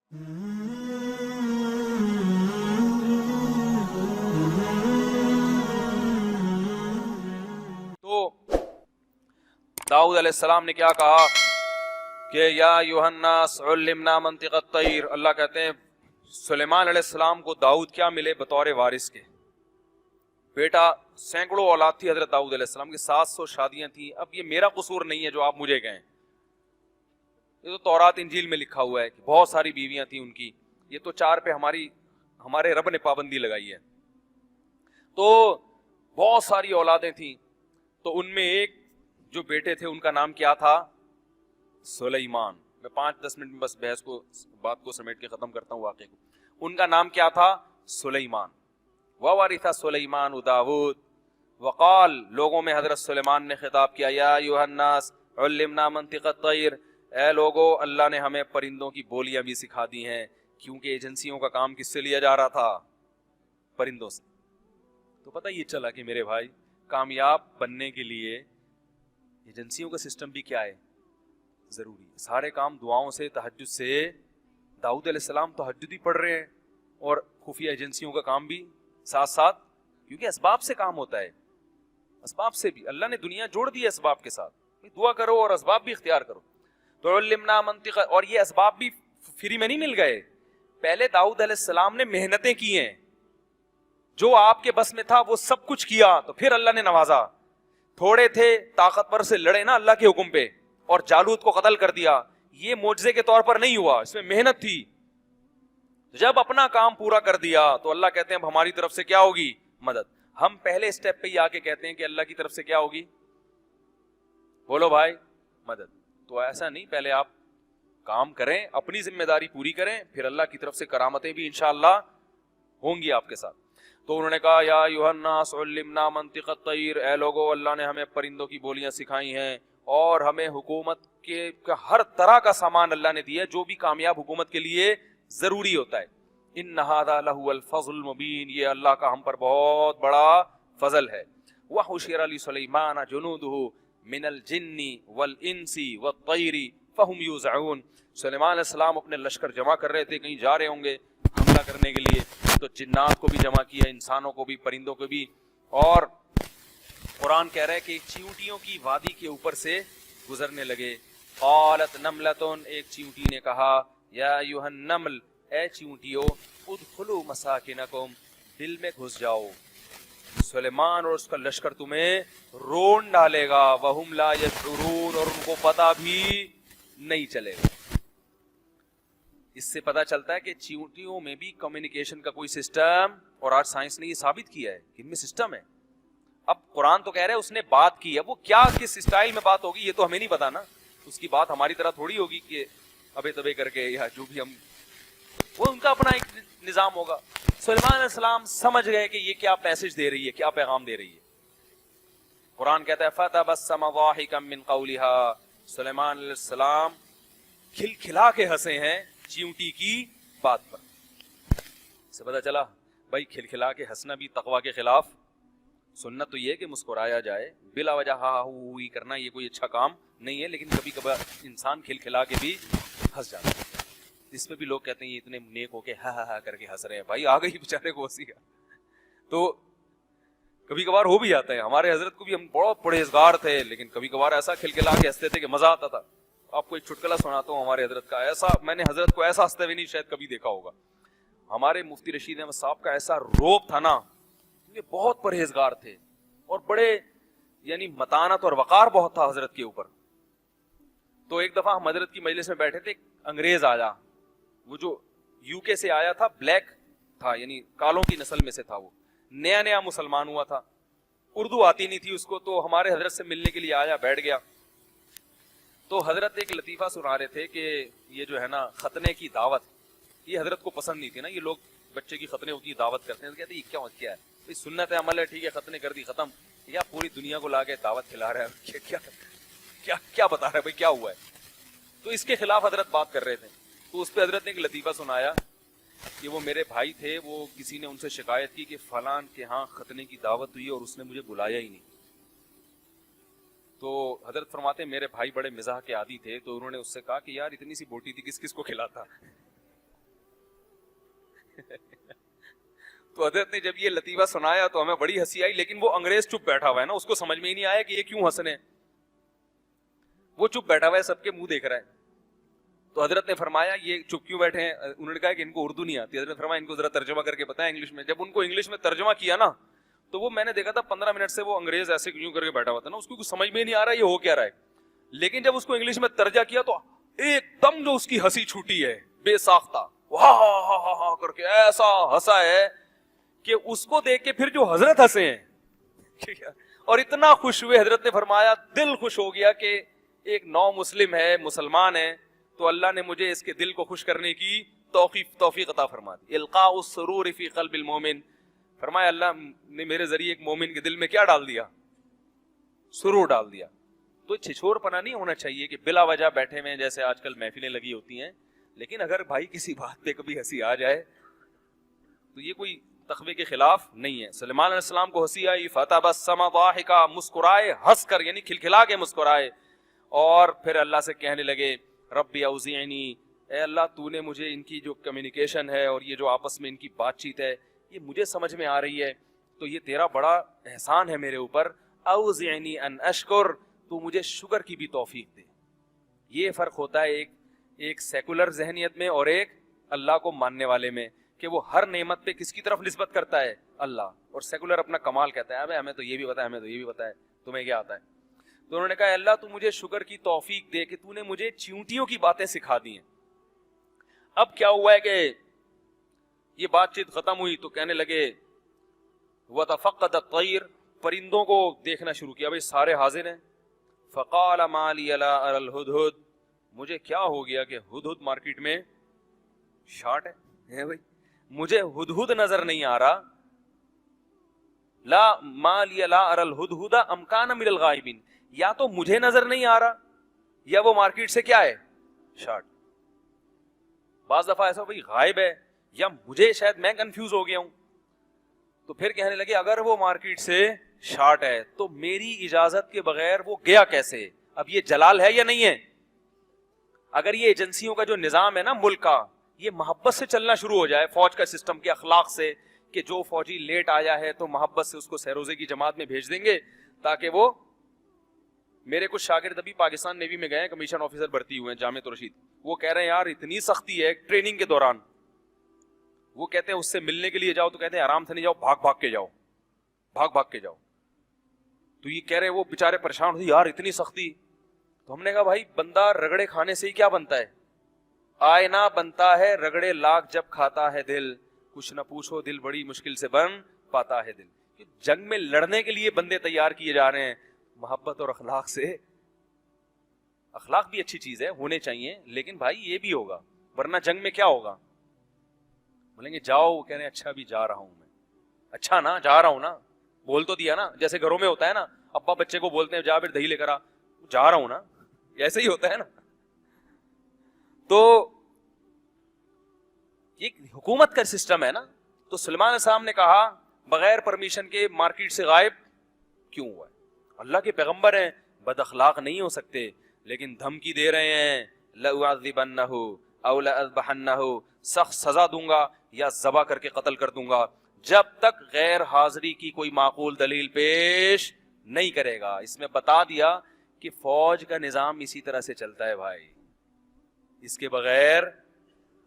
تو داؤد علیہ السلام نے کیا کہا کہ یا یوحناس علمنا منطق الطیر. اللہ کہتے ہیں سلیمان علیہ السلام کو داؤد کیا ملے بطور وارث کے. بیٹا سینکڑوں اولاد تھی حضرت داؤد علیہ السلام کی, 700 شادیاں تھیں. اب یہ میرا قصور نہیں ہے جو آپ مجھے کہیں, یہ تو تورات انجیل میں لکھا ہوا ہے کہ بہت ساری بیویاں تھیں ان کی. یہ تو 4 پہ ہمارے رب نے پابندی لگائی ہے. تو بہت ساری اولادیں تھیں. تو ان میں ایک جو بیٹے تھے ان کا نام کیا تھا؟ سلیمان. میں 5-10 منٹ میں بس بات کو سمیٹ کے ختم کرتا ہوں واقعے کو. ان کا نام کیا تھا؟ سلیمان. وَوَرِثَ سُلَيْمَانُ داود. وقال, لوگوں میں حضرت سلیمان نے خطاب کیا, یا ایھا الناس علمنا منطق الطیر, اے لوگو اللہ نے ہمیں پرندوں کی بولیاں بھی سکھا دی ہیں. کیونکہ ایجنسیوں کا کام کس سے لیا جا رہا تھا؟ پرندوں سے. تو پتہ یہ چلا کہ میرے بھائی کامیاب بننے کے لیے ایجنسیوں کا سسٹم بھی کیا ہے؟ ضروری ہے. سارے کام دعاؤں سے, تہجد سے. داؤد علیہ السلام تہجد ہی پڑھ رہے ہیں اور خفیہ ایجنسیوں کا کام بھی ساتھ ساتھ, کیونکہ اسباب سے کام ہوتا ہے. اسباب سے بھی اللہ نے دنیا جوڑ دی ہے اسباب کے ساتھ. دعا کرو اور اسباب بھی اختیار کرو. تو علمنا منطق, اور یہ اسباب بھی فری میں نہیں مل گئے. پہلے داؤد علیہ السلام نے محنتیں کی ہیں, جو آپ کے بس میں تھا وہ سب کچھ کیا, تو پھر اللہ نے نوازا. تھوڑے تھے, طاقتور سے لڑے نا اللہ کے حکم پہ اور جالوت کو قتل کر دیا. یہ معجزے کے طور پر نہیں ہوا, اس میں محنت تھی. جب اپنا کام پورا کر دیا تو اللہ کہتے ہیں اب ہماری طرف سے کیا ہوگی؟ مدد. ہم پہلے اسٹیپ پہ ہی آ کے کہتے ہیں کہ اللہ کی طرف سے کیا ہوگی؟ بولو بھائی, مدد. تو ایسا نہیں, پہلے آپ کام کریں, اپنی ذمہ داری پوری کریں, پھر اللہ کی طرف سے کرامتیں بھی انشاءاللہ ہوں گی آپ کے ساتھ. تو انہوں نے کہا یا ایھا الناس علمنا منطق الطیر, اے لوگو اللہ نے ہمیں پرندوں کی بولیاں سکھائی ہیں اور ہمیں حکومت کے ہر طرح کا سامان اللہ نے دیا جو بھی کامیاب حکومت کے لیے ضروری ہوتا ہے. ان ھذا لہو الفضل المبین, یہ اللہ کا ہم پر بہت بڑا فضل ہے. وحشر لسلیمان جنودہ من الجن والانس والطیر فہم یوزعون. سلیمان علیہ السلام اپنے لشکر جمع کر رہے تھے, کہیں جا رہے ہوں گے حملہ کرنے کے لیے, تو جنات کو بھی جمع کیا, انسانوں کو بھی, پرندوں کو بھی. اور قرآن کہہ رہا ہے کہ چیونٹیوں کی وادی کے اوپر سے گزرنے لگے. قالت نملۃ, ایک چیونٹی نے کہا, یا ایھا النمل, اے چیونٹیو, ادخلوا مساکنکم, دل میں گھس جاؤ, سلیمان اور اس کا لشکر تمہیں رون ڈالے گا. وہم لا یشعرون, اور ان کو پتہ بھی نہیں چلے گا. اس سے پتہ چلتا ہے کہ چیونٹیوں میں بھی کمیونیکیشن کا کوئی سسٹم, اور آج سائنس نے یہ ثابت کیا ہے کہ ان میں سسٹم ہے. اب قرآن تو کہہ رہے ہے اس نے بات کی ہے, وہ کیا کس اسٹائل میں بات ہوگی یہ تو ہمیں نہیں پتا نا. اس کی بات ہماری طرح تھوڑی ہوگی کہ ابے تبے کر کے, یا جو بھی ہم, وہ ان کا اپنا ایک نظام ہوگا. سلیمان علیہ السلام سمجھ گئے کہ یہ کیا میسج دے رہی ہے, کیا پیغام دے رہی ہے. قرآن کہتا ہے فتبسم ضاحکا من قولها, سلیمان علیہ السلام کھلکھلا کے ہنسے ہیں چیونٹی کی بات پر. سے پتہ چلا بھائی کھلکھلا کے ہنسنا بھی تقوی کے خلاف. سنت تو یہ کہ مسکرایا جائے, بلا وجہ ہا ہوئی کرنا یہ کوئی اچھا کام نہیں ہے, لیکن کبھی کبھار انسان کھلکھلا کے بھی ہنس جاتا ہے. اس پہ بھی لوگ کہتے ہیں یہ اتنے نیک ہو کے ہا ہا ہا کر کے ہنس رہے ہیں. بھائی آ گئی بیچارے کو ہنسی کا, تو کبھی کبھار ہو بھی جاتا ہے. ہمارے حضرت کو بھی, ہم بہت پرہیزگار تھے, لیکن کبھی کبھار ایسا کھلکھلا کے ہنستے تھے کہ مزہ آتا تھا. آپ کو ایک چٹکلا سناتا ہوں ہمارے حضرت کا. ایسا میں نے حضرت کو ایسا ہنستے ہوئے نہیں شاید کبھی دیکھا ہوگا. ہمارے مفتی رشید احمد صاحب کا ایسا روب تھا نا, یہ بہت پرہیزگار تھے اور بڑے یعنی متانت اور وقار بہت تھا حضرت کے اوپر. تو ایک دفعہ ہم حضرت کی مجلس میں بیٹھے تھے, انگریز آیا, وہ جو یو کے سے آیا تھا, بلیک تھا یعنی کالوں کی نسل میں سے تھا, وہ نیا نیا مسلمان ہوا تھا, اردو آتی نہیں تھی اس کو. تو ہمارے حضرت سے ملنے کے لیے آیا, بیٹھ گیا. تو حضرت ایک لطیفہ سنا رہے تھے کہ یہ جو ہے نا ختنے کی دعوت, یہ حضرت کو پسند نہیں تھی نا. یہ لوگ بچے کی ختنے ہوتی دعوت کرتے ہیں, تو کہتے ہیں یہ کیا ہے, سنت ہے, عمل ہے, ٹھیک ہے, ختنے کر دی ختم, یا پوری دنیا کو لا کے دعوت کھلا رہا ہے, کیا بتا رہا ہے بھائی, کیا ہوا ہے. تو اس کے خلاف حضرت بات کر رہے تھے. تو اس پہ حضرت نے ایک لطیفہ سنایا کہ وہ میرے بھائی تھے, وہ کسی نے ان سے شکایت کی کہ فلان کے ہاں ختنے کی دعوت ہوئی اور اس نے مجھے بلایا ہی نہیں. تو حضرت فرماتے ہیں میرے بھائی بڑے مزاح کے عادی تھے, تو انہوں نے اس سے کہا کہ یار اتنی سی بوٹی تھی کس کس کو کھلاتا. تو حضرت نے جب یہ لطیفہ سنایا تو ہمیں بڑی ہنسی آئی, لیکن وہ انگریز چپ بیٹھا ہوا ہے نا, اس کو سمجھ میں ہی نہیں آیا کہ یہ کیوں ہنس رہے ہیں. وہ چپ بیٹھا ہوا ہے, سب کے منہ دیکھ رہا ہے. تو حضرت نے فرمایا یہ چپ کیوں بیٹھے ہیں؟ انہوں نے کہا کہ ان کو اردو نہیں آتی. حضرت نے فرمایا ان کو ذرا ترجمہ کر کے بتائیں انگلش میں. جب ان کو انگلش میں ترجمہ کیا نا تو وہ میں نے دیکھا تھا 15 منٹ سے وہ انگریز ایسے کیوں کر کے بیٹھا ہوا تھا نا, اس کو کچھ سمجھ میں نہیں آ رہا یہ ہو کیا رہا ہے. لیکن جب اس کو انگلش میں ترجمہ کیا تو ایک دم جو اس کی ہنسی چھوٹی ہے بے ساختہ, واہ کر کے ایسا ہنسا ہے کہ اس کو دیکھ کے پھر جو حضرت ہنسے ہیں اور اتنا خوش ہوئے. حضرت نے فرمایا دل خوش ہو گیا کہ ایک نو مسلم ہے, مسلمان ہے, تو اللہ نے مجھے اس کے دل کو خوش کرنے کی توفیق عطا فرما دی. القاء السرور فی قلب المومن, فرمایا اللہ نے میرے ذریعے ایک مومن کے دل میں کیا ڈال دیا؟ سرور ڈال دیا. تو چھچور پنا نہیں ہونا چاہیے کہ بلا وجہ بیٹھے ہوئے جیسے آج کل محفلیں لگی ہوتی ہیں, لیکن اگر بھائی کسی بات پہ کبھی ہنسی آ جائے تو یہ کوئی تقوی کے خلاف نہیں ہے. سلیمان علیہ السلام کو ہنسی آئی, فتبسم ضاحکا, مسکرائے ہنس کر, یعنی کھلکھلا کے مسکرائے, اور پھر اللہ سے کہنے لگے ربی اوزعنی, اے اللہ تو نے مجھے ان کی جو کمیونیکیشن ہے اور یہ جو آپس میں ان کی بات چیت ہے یہ مجھے سمجھ میں آ رہی ہے, تو یہ تیرا بڑا احسان ہے میرے اوپر. اوزعنی ان اشکر, تو مجھے شکر کی بھی توفیق دے. یہ فرق ہوتا ہے ایک سیکولر ذہنیت میں اور ایک اللہ کو ماننے والے میں, کہ وہ ہر نعمت پہ کس کی طرف نسبت کرتا ہے؟ اللہ. اور سیکولر اپنا کمال کہتا ہے, ابے ہمیں تو یہ بھی پتا ہے, ہمیں تو یہ بھی پتا ہے, تمہیں کیا آتا ہے؟ تو انہوں نے کہا اللہ تو مجھے شکر کی توفیق دے کہ تو نے مجھے چیونٹیوں کی باتیں سکھا دی ہیں. اب کیا ہوا ہے کہ یہ بات چیت ختم ہوئی تو کہنے لگے وتفقد الطیر, پرندوں کو دیکھنا شروع کیا, بھائی سارے حاضر ہیں. فقال ما لی لا اری الہدہد, مجھے کیا ہو گیا کہ ہدہد مارکیٹ میں شارٹ ہے بھائی, مجھے ہدہد نظر نہیں آ رہا. لا ما لی لا اری الہدہد ام کان من الغائبین, یا تو مجھے نظر نہیں آ رہا یا وہ مارکیٹ سے کیا ہے شارٹ. بعض دفعہ ایسا بھائی غائب ہے یا مجھے شاید میں کنفیوز ہو گیا ہوں. تو پھر کہنے لگے اگر وہ مارکیٹ سے شارٹ ہے تو میری اجازت کے بغیر وہ گیا کیسے؟ اب یہ جلال ہے یا نہیں ہے؟ اگر یہ ایجنسیوں کا جو نظام ہے نا ملک کا, یہ محبت سے چلنا شروع ہو جائے, فوج کا سسٹم کے اخلاق سے, کہ جو فوجی لیٹ آیا ہے تو محبت سے اس کو سہروزے کی جماعت میں بھیج دیں گے تاکہ وہ, میرے کچھ شاگرد ابھی پاکستان نیوی میں گئے ہیں, کمیشن آفیسر بھرتی ہوئے ہیں جامعہ رشید, وہ کہہ رہے ہیں یار اتنی سختی ہے ٹریننگ کے دوران, وہ کہتے ہیں اس سے ملنے کے لیے جاؤ تو کہتے ہیں آرام سے نہیں جاؤ, بھاگ بھاگ کے جاؤ, بھاگ بھاگ کے جاؤ. تو یہ کہہ رہے ہیں وہ بےچارے پریشان ہوتے یار اتنی سختی. تو ہم نے کہا بھائی بندہ رگڑے کھانے سے ہی کیا بنتا ہے؟ آئینہ بنتا ہے رگڑے لاکھ جب کھاتا ہے دل, کچھ نہ پوچھو دل بڑی مشکل سے بن پاتا ہے دل. جنگ میں لڑنے کے لیے بندے تیار کیے جا رہے ہیں, محبت اور اخلاق سے. اخلاق بھی اچھی چیز ہے, ہونے چاہیے, لیکن بھائی یہ بھی ہوگا, ورنہ جنگ میں کیا ہوگا؟ بولیں گے جاؤ, وہ کہہ رہے ہیں اچھا بھی جا رہا ہوں میں. اچھا نا جا رہا ہوں نا, بول تو دیا نا, جیسے گھروں میں ہوتا ہے نا, ابا بچے کو بولتے ہیں جا پھر دہی لے کر آ, جا رہا ہوں نا, ایسے ہی ہوتا ہے نا. تو یہ حکومت کا سسٹم ہے نا. تو سلمان علیہ السلام نے کہا بغیر پرمیشن کے مارکیٹ سے غائب کیوں ہوا ہے؟ اللہ کے پیغمبر ہیں, بد اخلاق نہیں ہو سکتے, لیکن دھمکی دے رہے ہیں لأعذبنہ او لأذبحنہ, سخت سزا دوں گا یا ذبح کر کے قتل کر دوں گا جب تک غیر حاضری کی کوئی معقول دلیل پیش نہیں کرے گا. اس میں بتا دیا کہ فوج کا نظام اسی طرح سے چلتا ہے بھائی, اس کے بغیر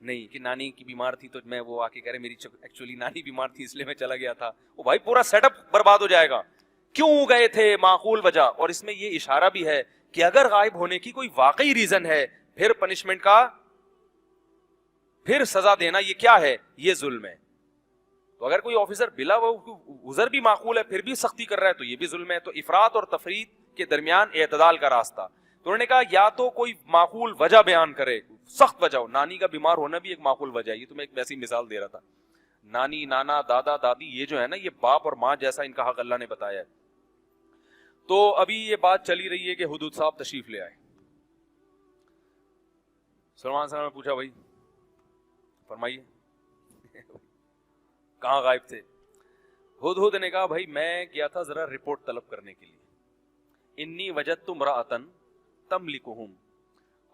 نہیں. کہ نانی کی بیمار تھی تو میں وہ آ کے کہہ رہے میری ایکچولی نانی بیمار تھی اس لیے میں چلا گیا تھا, وہ بھائی پورا سیٹ اپ برباد ہو جائے گا. کیوں گئے تھے؟ معقول وجہ. اور اس میں یہ اشارہ بھی ہے کہ اگر غائب ہونے کی کوئی واقعی ریزن ہے پھر پنشمنٹ کا, پھر سزا دینا یہ کیا ہے؟ یہ ظلم ہے. تو اگر کوئی آفیسر بلا عذر بھی معقول ہے پھر بھی سختی کر رہا ہے تو یہ بھی ظلم ہے. تو افراط اور تفریط کے درمیان اعتدال کا راستہ. تو انہوں نے کہا یا تو کوئی معقول وجہ بیان کرے, سخت وجہ ہو. نانی کا بیمار ہونا بھی ایک معقول وجہ ہے, یہ تو میں ایک ویسی مثال دے رہا تھا. نانی, نانا, دادا, دادی, یہ جو ہے نا یہ باپ اور ماں جیسا ان کا حق اللہ نے بتایا ہے. تو ابھی یہ بات چلی رہی ہے کہ حدود صاحب تشریف لے آئے. سلمان صاحب نے پوچھا بھائی فرمائیے کہاں غائب تھے؟ ہدہد نے کہا بھائی میں گیا تھا ذرا رپورٹ طلب کرنے کے لیے. انی وجدت امرأۃ تملکہم,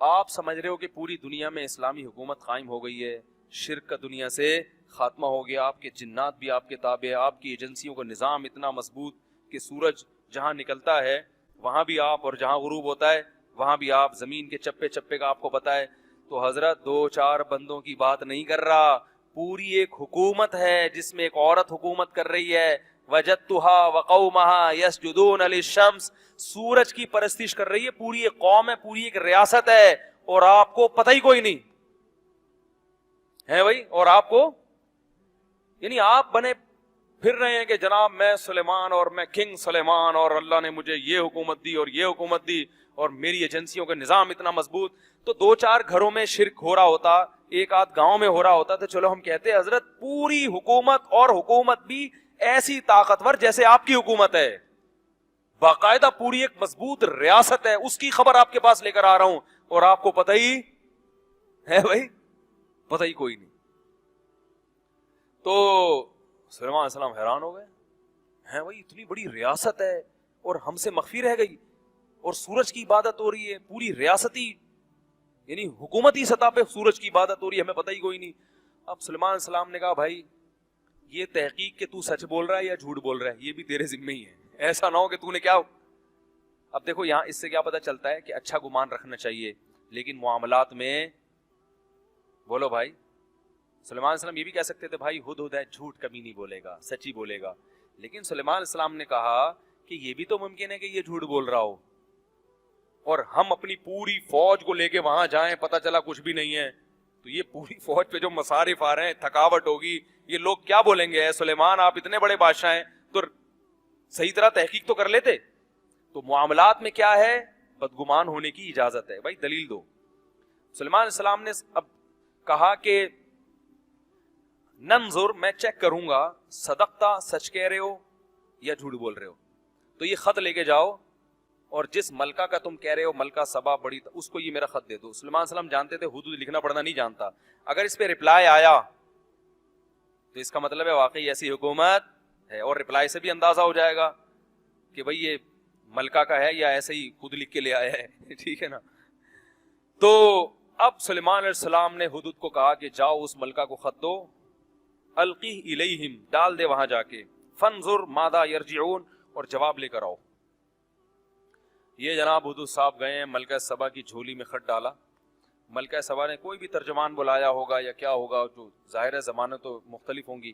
آپ سمجھ رہے ہو کہ پوری دنیا میں اسلامی حکومت قائم ہو گئی ہے, شرک کا دنیا سے خاتمہ ہو گیا, آپ کے جنات بھی آپ کے تابع, آپ کی ایجنسیوں کا نظام اتنا مضبوط کہ سورج جہاں نکلتا ہے وہاں بھی آپ, اور جہاں غروب ہوتا ہے وہاں بھی آپ, زمین کے چپے چپے کا آپ کو پتہ ہے. تو حضرت 2-4 بندوں کی بات نہیں کر رہا, پوری ایک حکومت ہے جس میں ایک عورت حکومت کر رہی ہے. وجدتها وقومها يسجدون للشمس, سورج کی پرستش کر رہی ہے, پوری ایک قوم ہے, پوری ایک ریاست ہے, اور آپ کو پتہ ہی کوئی نہیں ہے بھائی. اور آپ کو یعنی آپ بنے پھر رہے ہیں کہ جناب میں سلیمان اور میں کنگ سلیمان اور اللہ نے مجھے یہ حکومت دی اور یہ حکومت دی اور میری ایجنسیوں کا نظام اتنا مضبوط. تو 2-4 گھروں میں شرک ہو رہا ہوتا, ایک آدھ گاؤں میں ہو رہا ہوتا, تو چلو ہم کہتے ہیں حضرت پوری حکومت, اور حکومت بھی ایسی طاقتور جیسے آپ کی حکومت ہے, باقاعدہ پوری ایک مضبوط ریاست ہے, اس کی خبر آپ کے پاس لے کر آ رہا ہوں, اور آپ کو پتہ ہی ہے بھائی, پتہ ہی کوئی نہیں. تو سلیمان علیہ السلام حیران ہو گئے ہیں بھائی, اتنی بڑی ریاست ہے اور ہم سے مخفی رہ گئی, اور سورج کی عبادت ہو رہی ہے, پوری ریاستی یعنی حکومتی سطح پہ سورج کی عبادت ہو رہی ہے, ہمیں پتہ ہی کوئی نہیں. اب سلیمان علیہ السلام نے کہا بھائی یہ تحقیق کہ تو سچ بول رہا ہے یا جھوٹ بول رہا ہے یہ بھی تیرے ذمہ ہی ہے, ایسا نہ ہو کہ تو نے کیا. اب دیکھو یہاں اس سے کیا پتہ چلتا ہے کہ اچھا گمان رکھنا چاہیے, لیکن معاملات میں بولو بھائی. سلیمان علیہ السلام یہ بھی کہہ سکتے تھے بھائی ہد ہے, جھوٹ کبھی نہیں بولے گا, سچ ہی بولے گا, لیکن سلیمان علیہ السلام نے کہا کہ یہ بھی تو ممکن ہے کہ یہ جھوٹ بول رہا ہو, اور ہم اپنی پوری فوج کو لے کے وہاں جائیں, پتہ چلا کچھ بھی نہیں ہے, تو یہ پوری فوج پہ جو مصارف آ رہے ہیں, تھکاوٹ ہوگی, یہ لوگ کیا بولیں گے, اے سلیمان آپ اتنے بڑے بادشاہ ہیں تو صحیح طرح تحقیق تو کر لیتے. تو معاملات میں کیا ہے, بدگمان ہونے کی اجازت ہے. بھائی دلیل دو. سلیمان علیہ السلام نے اب کہا کہ ننظر, میں چیک کروں گا, صدقتا, سچ کہہ رہے ہو یا جھوٹ بول رہے ہو, تو یہ خط لے کے جاؤ, اور جس ملکہ کا تم کہہ رہے ہو ملکہ سبا بڑی, اس کو یہ میرا خط دے دو. سلیمان علیہ السلام جانتے تھے حدود لکھنا پڑھنا نہیں جانتا, اگر اس پہ رپلائی آیا تو اس کا مطلب ہے واقعی ایسی حکومت ہے, اور رپلائی سے بھی اندازہ ہو جائے گا کہ بھئی یہ ملکہ کا ہے یا ایسے ہی خود لکھ کے لے آیا ہے, ٹھیک ہے نا. تو اب سلیمان علیہ السلام نے حدود کو کہا کہ جاؤ اس ملکہ کو خط دو, القی الیہم, ڈال دے وہاں جا کے, فانظر ماذا یرجعون, اور جواب لے کر آؤ. یہ جناب حدود صاحب گئے ہیں, ملکہ سبا کی جھولی میں خط ڈالا. ملکہ سبا نے کوئی بھی ترجمان بلایا ہوگا یا کیا ہوگا, جو ظاہر ہے زبانیں تو مختلف ہوں گی,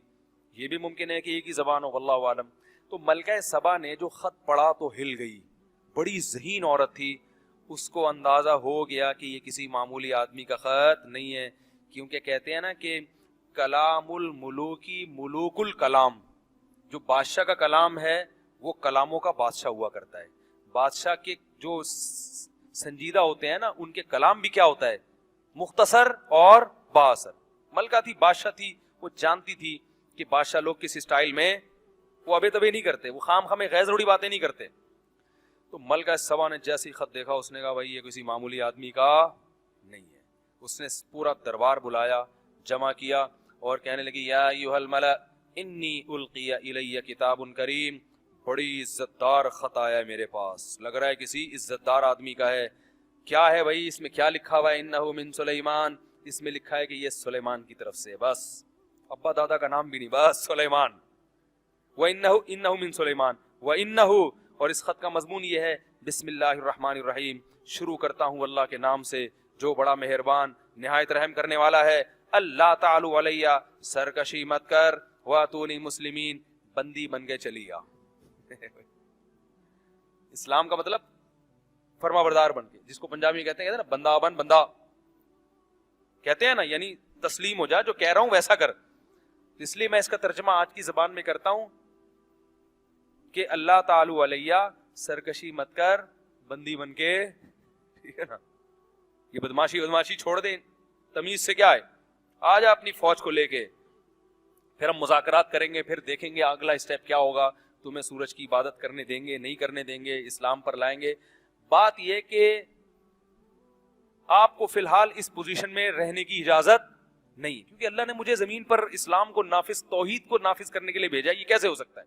یہ بھی ممکن ہے کہ ایک ہی زبان ہو, واللہ عالم. تو ملکہ سبا نے جو خط پڑھا تو ہل گئی, بڑی ذہین عورت تھی, اس کو اندازہ ہو گیا کہ یہ کسی معمولی آدمی کا خط نہیں ہے, کیونکہ کہتے ہیں نا کہ کلام الملوکی ملوک الکلام, جو بادشاہ کا کلام ہے وہ کلاموں کا بادشاہ ہوا کرتا ہے. بادشاہ کے جو سنجیدہ ہوتے ہیں نا, ان کے کلام بھی کیا ہوتا ہے, مختصر اور باثر. ملکہ تھی, بادشاہ تھی, وہ جانتی تھی کہ بادشاہ لوگ کس اسٹائل میں وہ ابے تبے نہیں کرتے, وہ خام خامے غیر ضروری باتیں نہیں کرتے. تو ملکہ سبا نے جیسے ہی خط دیکھا, اس نے کہا بھائی یہ کسی معمولی آدمی کا نہیں ہے. اس نے پورا دربار بلایا, جمع کیا, اور کہنے لگی یا ایھا الملأ انی القی الی کتاب کریم, بڑی عزت دار خط آیا ہے میرے پاس, لگ رہا ہے کسی عزت دار آدمی کا ہے. کیا ہے بھائی, اس میں کیا لکھا ہوا ہے, انہ من سلیمان, اس میں لکھا ہے کہ یہ سلیمان کی طرف سے, بس ابا دادا کا نام بھی نہیں, بس سلیمان. وَإِنَّهُ مِن سلیمان وَإِنَّهُ, اور اس خط کا مضمون یہ ہے بسم اللہ الرحمن الرحیم, شروع کرتا ہوں اللہ کے نام سے جو بڑا مہربان نہایت رحم کرنے والا ہے. اللہ تعالی علیہ, سرکشی مت کر, وَاتُونِي مسلمین, بندی بن کے چلی آ. اسلام کا مطلب فرما بردار بن کے, جس کو پنجابی میں کہتے ہیں نا بندہ بن, بندہ کہتے ہیں نا, یعنی تسلیم ہو جا, جو کہہ رہا ہوں ویسا کر. اس لیے میں اس کا ترجمہ آج کی زبان میں کرتا ہوں کہ اللہ تعالی علیہ, سرکشی مت کر, بندی بن کے, ٹھیک ہے نا. یہ بدماشی چھوڑ دیں, تمیز سے کیا ہے, آ جا اپنی فوج کو لے کے, پھر ہم مذاکرات کریں گے, پھر دیکھیں گے اگلا اسٹیپ کیا ہوگا, تمہیں سورج کی عبادت کرنے دیں گے نہیں کرنے دیں گے, اسلام پر لائیں گے. بات یہ کہ آپ کو فی الحال اس پوزیشن میں رہنے کی اجازت نہیں, کیونکہ اللہ نے مجھے زمین پر اسلام کو نافذ, توحید کو نافذ کرنے کے لیے بھیجا, یہ کیسے ہو سکتا ہے؟